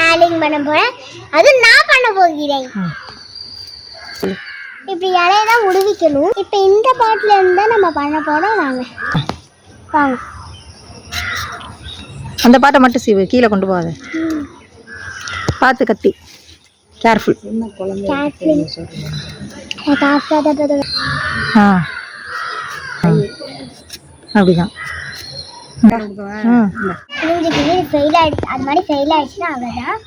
ஹேர்லிங் பண்ண போறேன். அது நான் பண்ண போகிறேன். இப்ப இலையை தான் உடுவிக்கணும். இப்ப இந்த பாட்டில இருந்தா நம்ம பண்ண போறோம். வாங்க வாங்க. அந்த பாட்டை மட்டும் சீவு, கீழே கொண்டு போகாத. பார்த்து கத்தி, கேர்ஃபுல். அப்படிதான். அது மாதிரி ஃபெயில் ஆயிடுச்சுன்னா அவ்வளோதான்.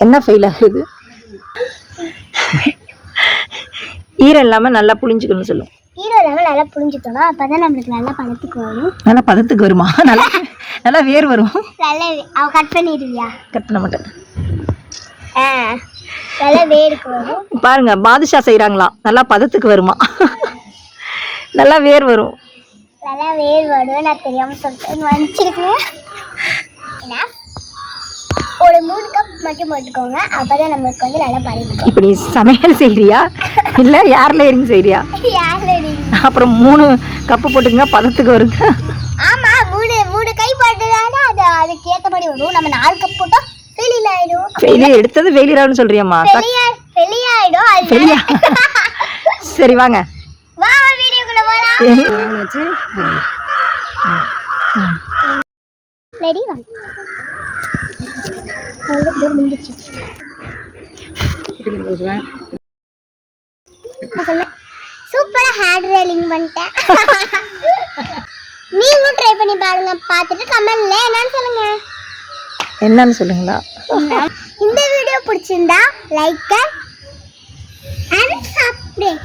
என்ன ஃபெயில் ஆகுது? ஈரம் இல்லாமல் நல்லா புளிஞ்சுக்கணும்னு சொல்லும். ஈரம் இல்லாமல் நல்லா புளிஞ்சுக்கணும். அப்போதான் நம்மளுக்கு நல்லா பதத்துக்கு வரும். நல்லா பதத்துக்கு வருமா? நல்லா நல்லா வேர் வரும். நல்லா அவ கட் பண்ணிடுவியா? கட் பண்ண மாட்டேன். நல்லா வேருக்கு வரும். பாருங்க, பாதுஷா செய்கிறாங்களாம். நல்லா பதத்துக்கு வருமா? நல்லா வேர் வரும். நல்லா வேர் வரும். நான் தெரியாமல் சொல்லிட்டு வந்துச்சிருக்கேன். ஒரு 3 கப் மட்டும் போட்டுக்கோங்க. அப்போதான் நம்மளுக்கு வந்து நல்லா பதத்துக்கும். இப்போ நீ சமையல் செய்கிறியா இல்லை யார் லேயரிங் செய்கிறியா? அப்புறம் 3 கப்பு போட்டுக்கங்க, பதத்துக்கு வருங்க. ஆமாம், 3 கை போட்டுதானே அது அதுக்கு ஏற்றபடி வரும். நம்ம 4 கப் போட்டோம் ஃபெயிலியர் ஆயிடும். ஃபெயிலியர் எடுத்தது ஃபெயிலியர் ஆகும்னு சொல்றியாம்மா? ஃபெயிலியர் ஆயிடும். அது ஃபெயிலியா? சரி வாங்க, வா வீடியோக்குள்ள போலாம். ரெடி வாங்க. சூப்பரா ஹேர் ரோலிங் பண்ணிட்டேன். நீங்களும் ட்ரை பண்ணி பாருங்க. பார்த்துட்டு கமெண்ட்ல என்னன்னு சொல்லுங்க. என்னன்னு சொல்லுங்களா? இந்த வீடியோ பிடிச்சிருந்தா லைக் அண்ட் சப்ஸ்கிரைப்.